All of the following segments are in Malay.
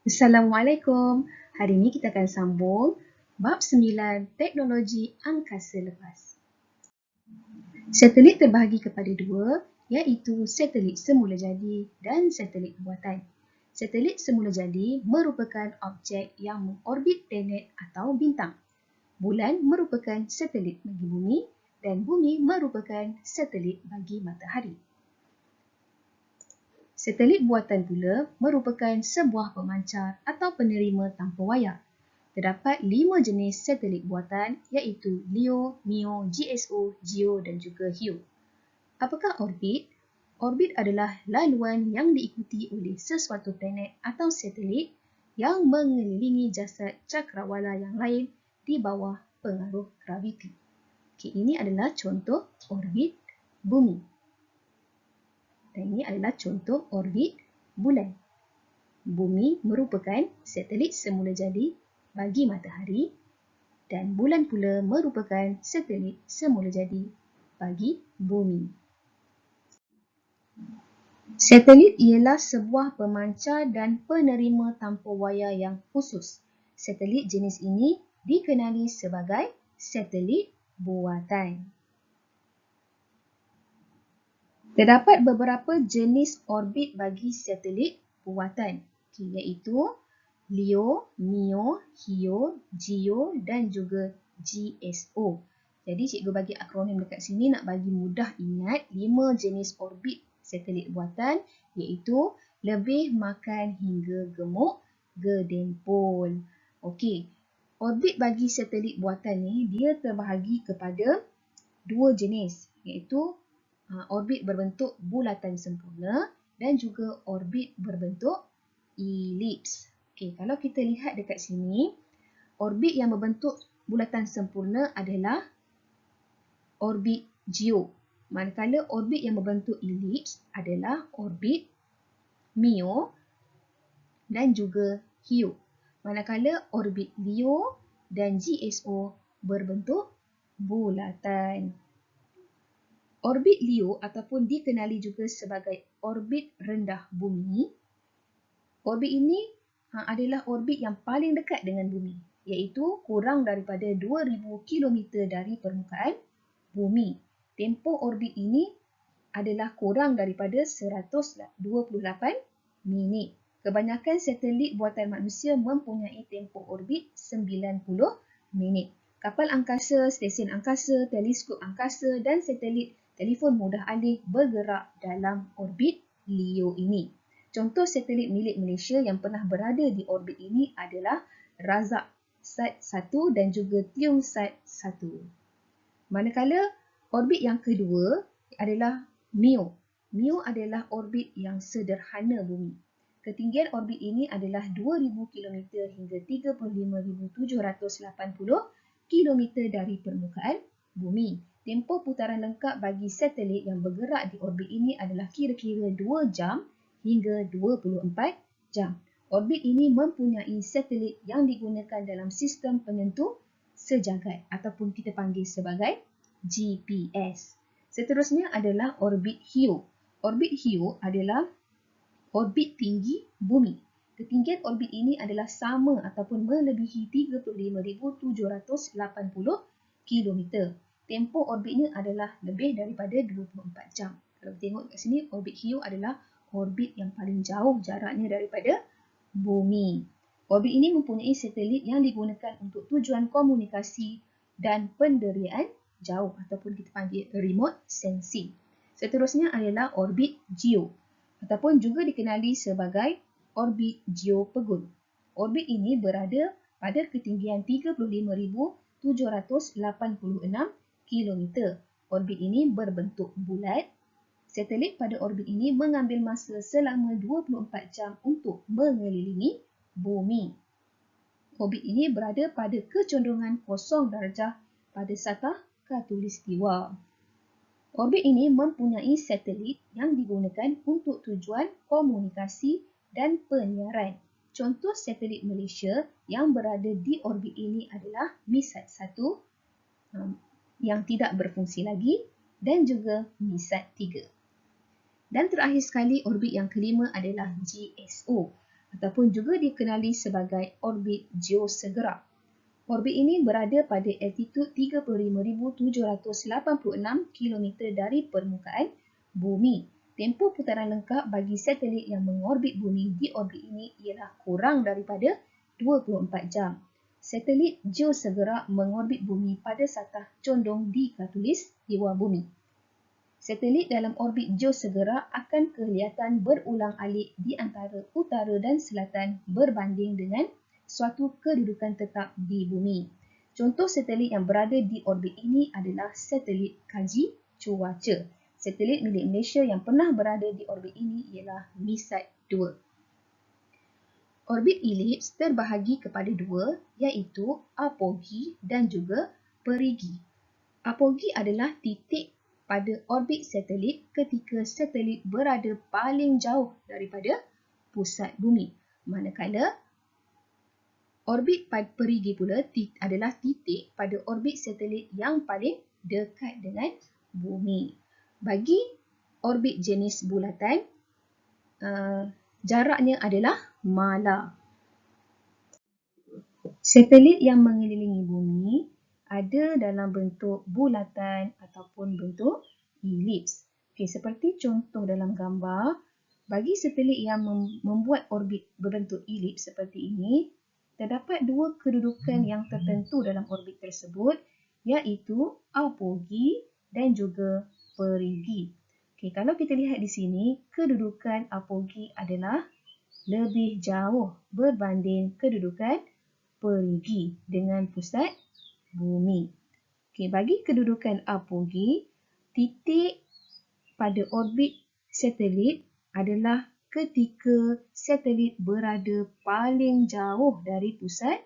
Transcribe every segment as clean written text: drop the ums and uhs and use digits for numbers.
Assalamualaikum. Hari ini kita akan sambung bab 9 teknologi angkasa lepas. Satelit terbahagi kepada dua, iaitu satelit semula jadi dan satelit buatan. Satelit semula jadi merupakan objek yang mengorbit planet atau bintang. Bulan merupakan satelit bagi bumi dan bumi merupakan satelit bagi matahari. Satelit buatan pula merupakan sebuah pemancar atau penerima tanpa wayar. Terdapat 5 jenis satelit buatan iaitu LEO, MEO, GSO, GEO dan juga HEO. Apakah orbit? Orbit adalah laluan yang diikuti oleh sesuatu planet atau satelit yang mengelilingi jasad cakrawala yang lain di bawah pengaruh graviti. Ini adalah contoh orbit bumi. Dan ini adalah contoh orbit bulan. Bumi merupakan satelit semula jadi bagi matahari dan bulan pula merupakan satelit semula jadi bagi bumi. Satelit ialah sebuah pemancar dan penerima tanpa wayar yang khusus. Satelit jenis ini dikenali sebagai satelit buatan. Terdapat beberapa jenis orbit bagi satelit buatan, iaitu LEO, MEO, HEO, GEO dan juga GSO. Jadi cikgu bagi akronim dekat sini nak bagi mudah ingat 5 jenis orbit satelit buatan iaitu lebih makan hingga gemuk gedempul. Okey, orbit bagi satelit buatan ni dia terbahagi kepada 2 jenis iaitu orbit berbentuk bulatan sempurna dan juga orbit berbentuk elips. Okey, kalau kita lihat dekat sini, orbit yang berbentuk bulatan sempurna adalah orbit GEO. Manakala orbit yang berbentuk elips adalah orbit MEO dan juga HEO. Manakala orbit LEO dan GSO berbentuk bulatan. Orbit LEO ataupun dikenali juga sebagai orbit rendah bumi. Orbit ini adalah orbit yang paling dekat dengan bumi, iaitu kurang daripada 2000 km dari permukaan bumi. Tempoh orbit ini adalah kurang daripada 128 minit. Kebanyakan satelit buatan manusia mempunyai tempoh orbit 90 minit. Kapal angkasa, stesen angkasa, teleskop angkasa dan satelit telefon mudah alih bergerak dalam orbit LEO ini. Contoh satelit milik Malaysia yang pernah berada di orbit ini adalah Razak Sat 1 dan juga Tiong Sat 1. Manakala orbit yang kedua adalah MEO. MEO adalah orbit yang sederhana bumi. Ketinggian orbit ini adalah 2000 km hingga 35,780 km dari permukaan bumi. Tempoh putaran lengkap bagi satelit yang bergerak di orbit ini adalah kira-kira 2 jam hingga 24 jam. Orbit ini mempunyai satelit yang digunakan dalam sistem penentu sejagat ataupun kita panggil sebagai GPS. Seterusnya adalah orbit HEO. Orbit HEO adalah orbit tinggi bumi. Ketinggian orbit ini adalah sama ataupun melebihi 35,780 km. Tempoh orbitnya adalah lebih daripada 24 jam. Kalau tengok kat sini, orbit HEO adalah orbit yang paling jauh jaraknya daripada bumi. Orbit ini mempunyai satelit yang digunakan untuk tujuan komunikasi dan penderiaan jauh ataupun kita panggil remote sensing. Seterusnya adalah orbit GEO ataupun juga dikenali sebagai orbit geopegun. Orbit ini berada pada ketinggian 35,786 km. Orbit ini berbentuk bulat. Satelit pada orbit ini mengambil masa selama 24 jam untuk mengelilingi bumi. Orbit ini berada pada kecondongan 0 darjah pada satah khatulistiwa. Orbit ini mempunyai satelit yang digunakan untuk tujuan komunikasi dan penyiaran. Contoh satelit Malaysia yang berada di orbit ini adalah MISAT 1 yang tidak berfungsi lagi dan juga MISAT 3. Dan terakhir sekali, orbit yang kelima adalah GSO ataupun juga dikenali sebagai orbit geosegera. Orbit ini berada pada altitud 35,786 km dari permukaan bumi. Tempoh putaran lengkap bagi satelit yang mengorbit bumi di orbit ini ialah kurang daripada 24 jam. Satelit geosegera mengorbit bumi pada satah condong di khatulistiwa bumi. Satelit dalam orbit geosegera akan kelihatan berulang-alik di antara utara dan selatan berbanding dengan suatu kedudukan tetap di bumi. Contoh satelit yang berada di orbit ini adalah satelit kaji cuaca. Satelit milik Malaysia yang pernah berada di orbit ini ialah MISAT-2. Orbit elips terbahagi kepada dua, iaitu apogee dan juga perigi. Apogee adalah titik pada orbit satelit ketika satelit berada paling jauh daripada pusat bumi. Manakala orbit perigi pula adalah titik pada orbit satelit yang paling dekat dengan bumi. Bagi orbit jenis bulatan, jaraknya adalah mala. Satelit yang mengelilingi bumi ada dalam bentuk bulatan ataupun bentuk elips. Okey, seperti contoh dalam gambar, bagi satelit yang membuat orbit berbentuk elips seperti ini, terdapat dua kedudukan yang tertentu dalam orbit tersebut, iaitu apogee dan juga perigi. Okey, kalau kita lihat di sini, kedudukan apogee adalah lebih jauh berbanding kedudukan perigi dengan pusat bumi. Okey, bagi kedudukan apogee, titik pada orbit satelit adalah ketika satelit berada paling jauh dari pusat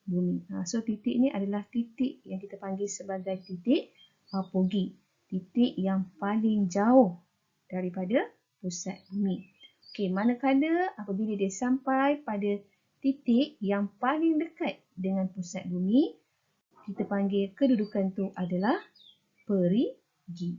bumi. So titik ni adalah titik yang kita panggil sebagai titik apogee. Titik yang paling jauh daripada pusat bumi. Okey, manakala apabila dia sampai pada titik yang paling dekat dengan pusat bumi, kita panggil kedudukan tu adalah perigi.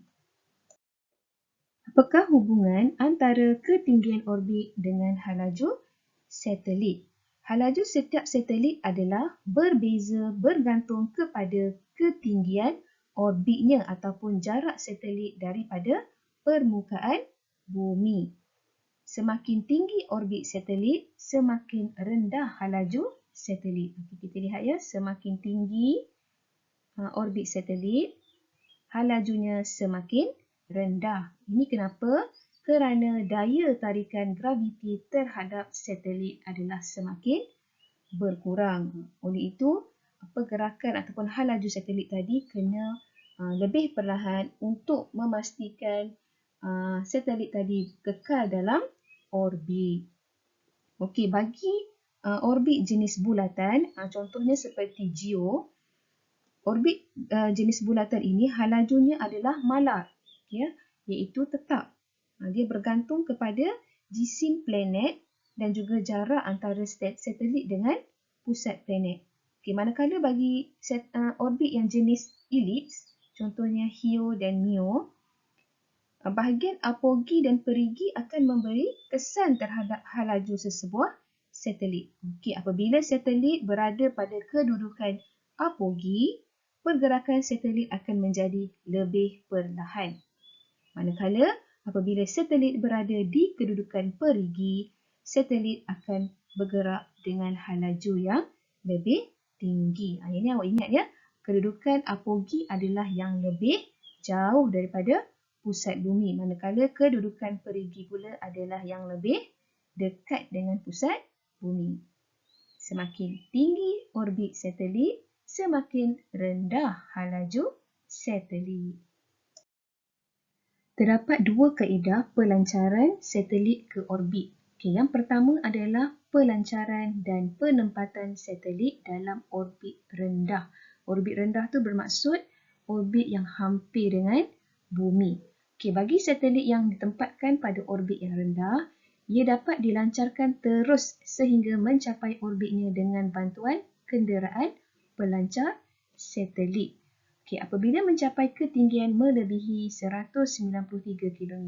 Apakah hubungan antara ketinggian orbit dengan halaju satelit? Halaju setiap satelit adalah berbeza bergantung kepada ketinggian orbitnya ataupun jarak satelit daripada permukaan bumi. Semakin tinggi orbit satelit, semakin rendah halaju satelit. Kita lihat ya, semakin tinggi orbit satelit, halajunya semakin rendah. Ini kenapa? Kerana daya tarikan graviti terhadap satelit adalah semakin berkurang. Oleh itu, pergerakan ataupun halaju satelit tadi kena lebih perlahan untuk memastikan satelit tadi kekal dalam orbit. Okey, bagi orbit jenis bulatan, contohnya seperti GEO, orbit jenis bulatan ini halajunya adalah malar, iaitu tetap. Dia bergantung kepada jisim planet dan juga jarak antara satelit dengan pusat planet. Okey, manakala bagi orbit yang jenis elips, contohnya HEO dan MEO, bahagian apogee dan perigi akan memberi kesan terhadap halaju sesebuah satelit. Okey, apabila satelit berada pada kedudukan apogee, pergerakan satelit akan menjadi lebih perlahan. Manakala apabila satelit berada di kedudukan perigi, satelit akan bergerak dengan halaju yang lebih tinggi. Ini awak ingat ya, kedudukan apogee adalah yang lebih jauh daripada pusat bumi, manakala kedudukan perigi pula adalah yang lebih dekat dengan pusat bumi. Semakin tinggi orbit satelit, semakin rendah halaju satelit. Terdapat dua kaedah pelancaran satelit ke orbit. Okey, yang pertama adalah pelancaran dan penempatan satelit dalam orbit rendah. Orbit rendah tu bermaksud orbit yang hampir dengan bumi. Okey, bagi satelit yang ditempatkan pada orbit yang rendah, ia dapat dilancarkan terus sehingga mencapai orbitnya dengan bantuan kenderaan pelancar satelit. Okey, apabila mencapai ketinggian melebihi 193 km,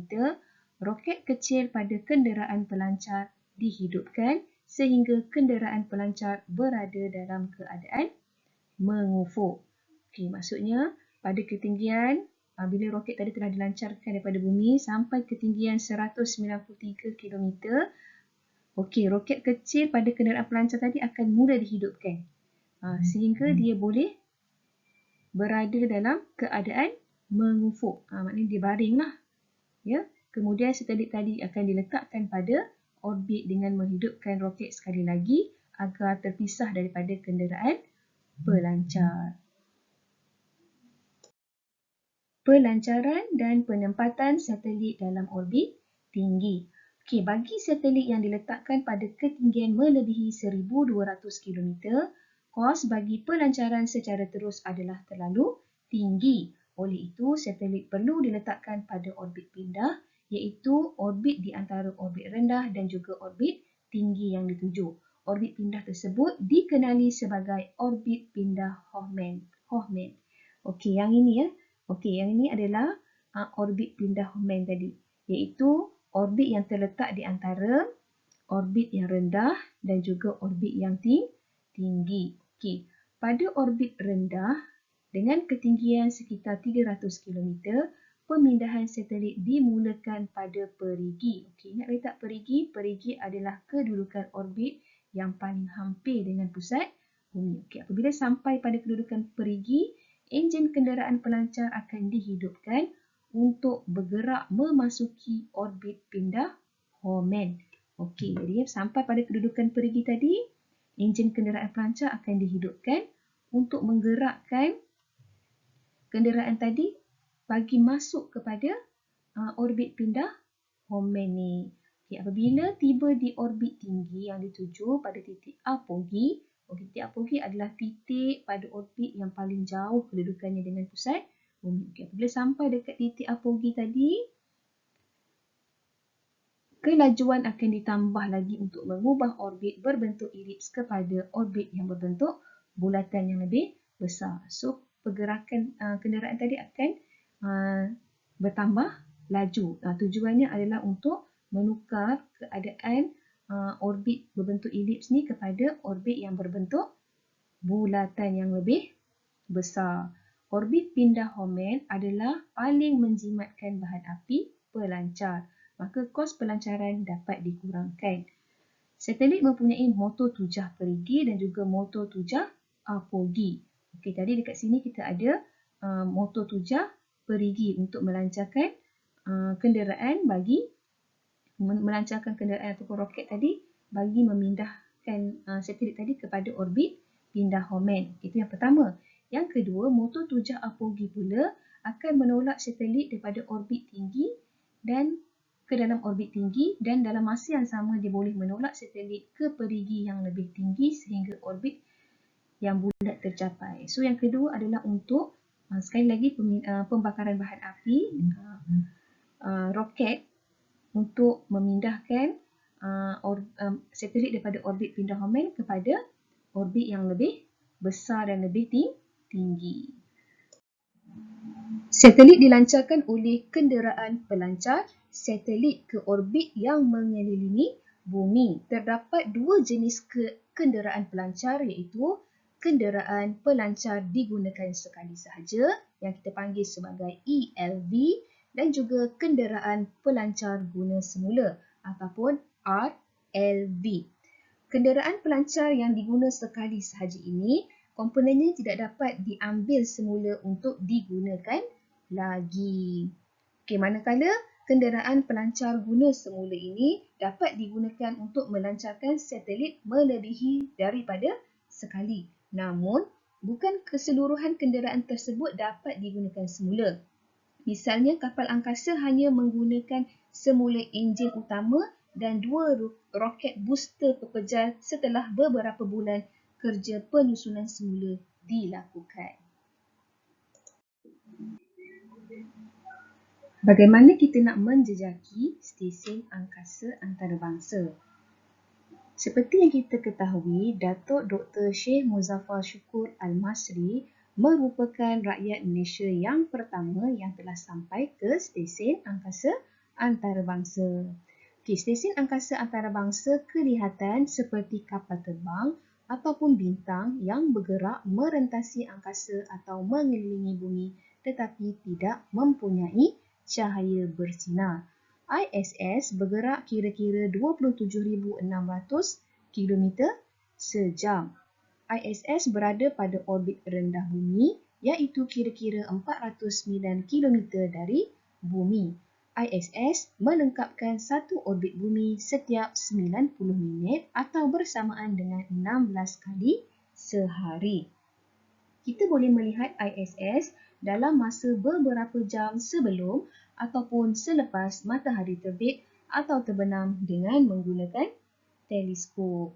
roket kecil pada kenderaan pelancar dihidupkan sehingga kenderaan pelancar berada dalam keadaan mengufuk. Okey, maksudnya pada ketinggian bila roket tadi telah dilancarkan daripada bumi sampai ketinggian 193 km, okey, roket kecil pada kenderaan pelancar tadi akan mula dihidupkan sehingga dia boleh berada dalam keadaan mengufuk. Maknanya dia baring lah. Ya. Kemudian satelit tadi akan diletakkan pada orbit dengan menghidupkan roket sekali lagi agar terpisah daripada kenderaan pelancar. Pelancaran dan penempatan satelit dalam orbit tinggi. Okey, bagi satelit yang diletakkan pada ketinggian melebihi 1,200 km, kos bagi pelancaran secara terus adalah terlalu tinggi. Oleh itu, satelit perlu diletakkan pada orbit pindah, iaitu orbit di antara orbit rendah dan juga orbit tinggi yang dituju. Orbit pindah tersebut dikenali sebagai orbit pindah Hoffman. Okey, yang ini ya. Okey, yang ini adalah orbit pindah Hoffman tadi, iaitu orbit yang terletak di antara orbit yang rendah dan juga orbit yang tinggi. Okey, pada orbit rendah dengan ketinggian sekitar 300 km, pemindahan satelit dimulakan pada perigi. Okey, ingat lagi tak perigi? Perigi adalah kedudukan orbit yang paling hampir dengan pusat bumi. Okey, apabila sampai pada kedudukan perigi, enjin kenderaan pelancar akan dihidupkan untuk bergerak memasuki orbit pindah Hoffman. Okey, jadi sampai pada kedudukan perigi tadi, enjin kenderaan pelancar akan dihidupkan untuk menggerakkan kenderaan tadi bagi masuk kepada orbit pindah Hoffman ni. Okay, apabila tiba di orbit tinggi yang dituju pada titik apogee, titik apogee adalah titik pada orbit yang paling jauh kedudukannya dengan pusat bumi. Okay, apabila sampai dekat titik apogee tadi, kelajuan akan ditambah lagi untuk mengubah orbit berbentuk elips kepada orbit yang berbentuk bulatan yang lebih besar. So, pergerakan kenderaan tadi akan bertambah laju. Tujuannya adalah untuk menukar keadaan orbit berbentuk elips ni kepada orbit yang berbentuk bulatan yang lebih besar. Orbit pindah Hoffman adalah paling menjimatkan bahan api pelancar. Maka kos pelancaran dapat dikurangkan. Satelit mempunyai motor tujah perigi dan juga motor tujah apogee. Okey, tadi dekat sini kita ada motor tujah perigi untuk melancarkan kenderaan ataupun roket tadi bagi memindahkan satelit tadi kepada orbit pindah Hoffman. Itu yang pertama. Yang kedua, motor tujah apogee pula akan menolak satelit daripada orbit tinggi dan ke dalam orbit tinggi, dan dalam masa yang sama dia boleh menolak satelit ke perigi yang lebih tinggi sehingga orbit yang bulat tercapai. So yang kedua adalah untuk sekali lagi pembakaran bahan api roket untuk memindahkan satelit daripada orbit pindah Hoffman kepada orbit yang lebih besar dan lebih tinggi. Satelit dilancarkan oleh kenderaan pelancar satelit ke orbit yang mengelilingi bumi. Terdapat dua jenis kenderaan pelancar, iaitu kenderaan pelancar digunakan sekali sahaja yang kita panggil sebagai ELV dan juga kenderaan pelancar guna semula ataupun RLV. Kenderaan pelancar yang diguna sekali sahaja ini, komponennya tidak dapat diambil semula untuk digunakan lagi. Okey, manakala kenderaan pelancar guna semula ini dapat digunakan untuk melancarkan satelit melebihi daripada sekali. Namun, bukan keseluruhan kenderaan tersebut dapat digunakan semula. Misalnya, kapal angkasa hanya menggunakan semula enjin utama dan dua roket booster pepejal setelah beberapa bulan kerja penyusunan semula dilakukan. Bagaimana kita nak menjejaki stesen angkasa antarabangsa? Seperti yang kita ketahui, Datuk Dr. Sheikh Muzaffar Shukr Al-Masri merupakan rakyat Malaysia yang pertama yang telah sampai ke stesen angkasa antarabangsa. Stesen angkasa antarabangsa kelihatan seperti kapal terbang ataupun bintang yang bergerak merentasi angkasa atau mengelilingi bumi tetapi tidak mempunyai cahaya bersinar. ISS bergerak kira-kira 27,600 km sejam. ISS berada pada orbit rendah bumi iaitu kira-kira 409 km dari bumi. ISS melengkapkan satu orbit bumi setiap 90 minit atau bersamaan dengan 16 kali sehari. Kita boleh melihat ISS dalam masa beberapa jam sebelum ataupun selepas matahari terbit atau terbenam dengan menggunakan teleskop.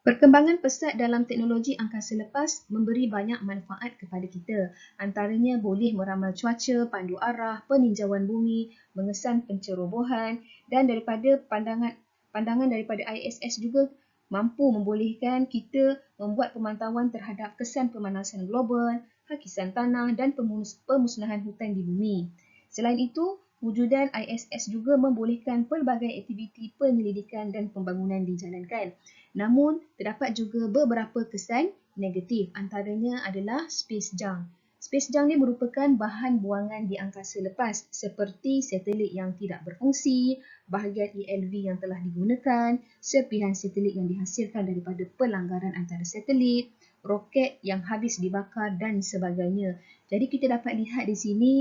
Perkembangan pesat dalam teknologi angkasa lepas memberi banyak manfaat kepada kita. Antaranya boleh meramal cuaca, pandu arah, peninjauan bumi, mengesan pencerobohan dan daripada pandangan daripada ISS juga mampu membolehkan kita membuat pemantauan terhadap kesan pemanasan global, hakisan tanah dan pemusnahan hutan di bumi. Selain itu, wujudan ISS juga membolehkan pelbagai aktiviti penyelidikan dan pembangunan dijalankan. Namun, terdapat juga beberapa kesan negatif. Antaranya adalah space junk. Space junk ni merupakan bahan buangan di angkasa lepas seperti satelit yang tidak berfungsi, bahagian ELV yang telah digunakan, serpihan satelit yang dihasilkan daripada pelanggaran antara satelit, roket yang habis dibakar dan sebagainya. Jadi kita dapat lihat di sini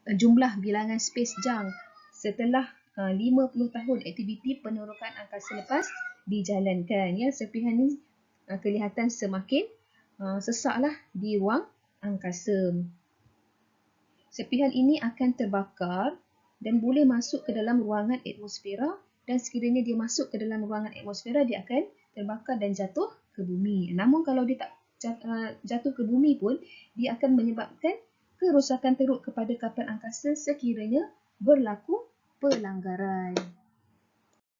jumlah bilangan space junk setelah 50 tahun aktiviti penerokan angkasa lepas dijalankan. Ya, serpihan ini kelihatan semakin sesaklah di ruang angkasa. Serpihan ini akan terbakar dan boleh masuk ke dalam ruangan atmosfera dan sekiranya dia masuk ke dalam ruangan atmosfera dia akan terbakar dan jatuh ke bumi. Namun kalau dia tak jatuh ke bumi pun dia akan menyebabkan kerosakan teruk kepada kapal angkasa sekiranya berlaku pelanggaran.